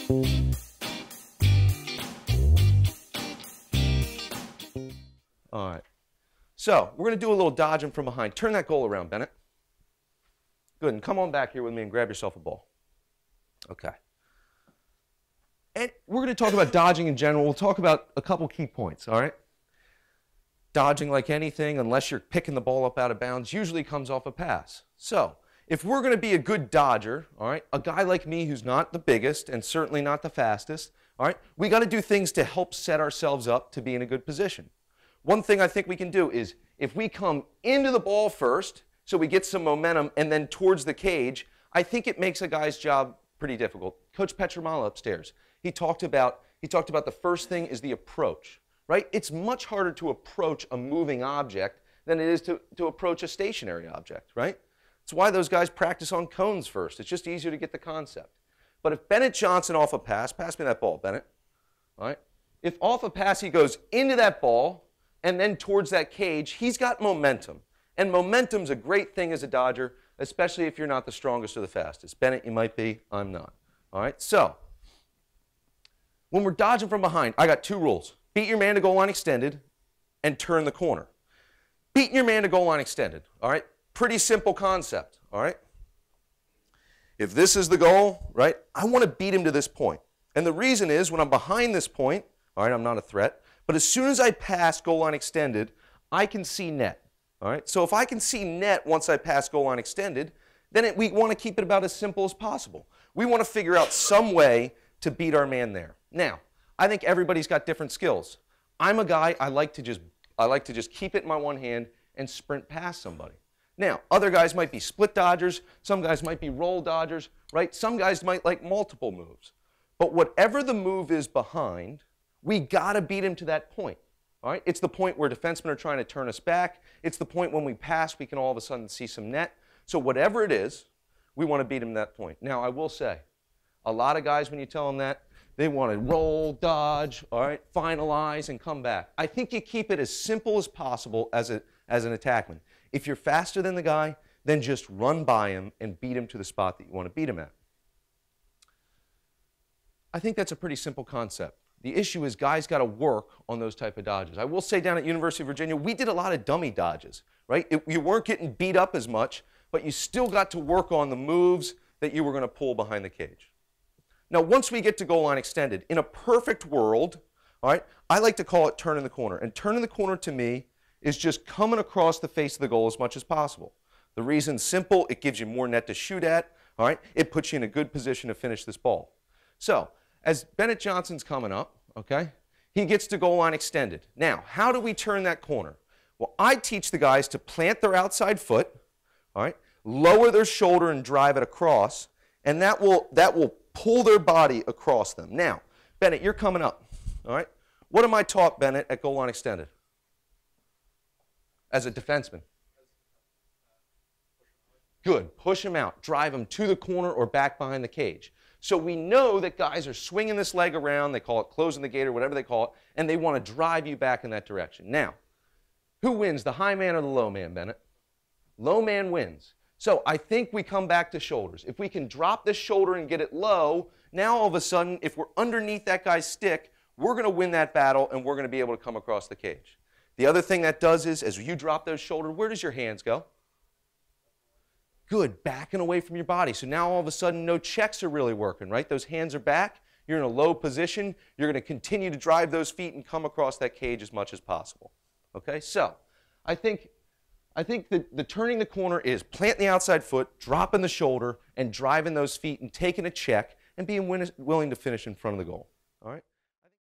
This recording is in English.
All right. So we're going to do a little dodging from behind. Turn that goal around, Bennett. Good. And come on back here with me and grab yourself a ball. Okay. And we're going to talk about dodging in general. We'll talk about a couple key points, all right? Dodging, like anything, unless you're picking the ball up out of bounds, usually comes off a pass. So if we're going to be a good dodger, all right, a guy like me who's not the biggest and certainly not the fastest, all right, we got to do things to help set ourselves up to be in a good position. One thing I think we can do is if we come into the ball first, so we get some momentum, and then towards the cage, I think it makes a guy's job pretty difficult. Coach Petramala upstairs, he talked about the first thing is the approach, right? It's much harder to approach a moving object than it is to approach a stationary object, right? It's why those guys practice on cones first. It's just easier to get the concept. But if Bennett Johnson off a pass me that ball, Bennett, all right? If off a pass he goes into that ball and then towards that cage, he's got momentum. And momentum's a great thing as a dodger, especially if you're not the strongest or the fastest. Bennett, you might be, I'm not. All right, so when we're dodging from behind, I got two rules. Beat your man to goal line extended and turn the corner. Beating your man to goal line extended, all right? Pretty simple concept, all right? If this is the goal, right, I want to beat him to this point. And the reason is when I'm behind this point, all right, I'm not a threat, but as soon as I pass goal line extended, I can see net. All right, so if I can see net once I pass goal line extended, then we want to keep it about as simple as possible. We want to figure out some way to beat our man there. Now, I think everybody's got different skills. I'm a guy, I like to just keep it in my one hand and sprint past somebody. Now, other guys might be split dodgers, some guys might be roll dodgers, right? Some guys might like multiple moves. But whatever the move is behind, we got to beat him to that point. All right? It's the point where defensemen are trying to turn us back. It's the point when we pass, we can all of a sudden see some net. So whatever it is, we want to beat him to that point. Now, I will say, a lot of guys, when you tell them that, they want to roll, dodge, all right, finalize, and come back. I think you keep it as simple as possible as an attackman. If you're faster than the guy, then just run by him and beat him to the spot that you want to beat him at. I think that's a pretty simple concept. The issue is guys got to work on those type of dodges. I will say down at University of Virginia, we did a lot of dummy dodges, right? You weren't getting beat up as much, but you still got to work on the moves that you were going to pull behind the cage. Now, once we get to goal line extended, in a perfect world, all right, I like to call it turning the corner. And turning the corner to me is just coming across the face of the goal as much as possible. The reason's simple. It gives you more net to shoot at, all right? It puts you in a good position to finish this ball. So, as Bennett Johnson's coming up, okay, he gets to goal line extended. Now, how do we turn that corner? Well, I teach the guys to plant their outside foot, all right, lower their shoulder and drive it across, and that will pull their body across them. Now, Bennett, you're coming up, all right? What am I taught, Bennett, at goal line extended? As a defenseman. Good. Push him out. Drive him to the corner or back behind the cage. So we know that guys are swinging this leg around, they call it closing the gate or whatever they call it, and they want to drive you back in that direction. Now, who wins, the high man or the low man, Bennett? Low man wins. So I think we come back to shoulders. If we can drop this shoulder and get it low, now all of a sudden, if we're underneath that guy's stick, we're going to win that battle and we're going to be able to come across the cage. The other thing that does is, as you drop those shoulders, where does your hands go? Good, backing away from your body. So now all of a sudden no checks are really working, right? Those hands are back, you're in a low position, you're going to continue to drive those feet and come across that cage as much as possible. Okay, so I think the turning the corner is planting the outside foot, dropping the shoulder, and driving those feet and taking a check and being willing to finish in front of the goal. All right?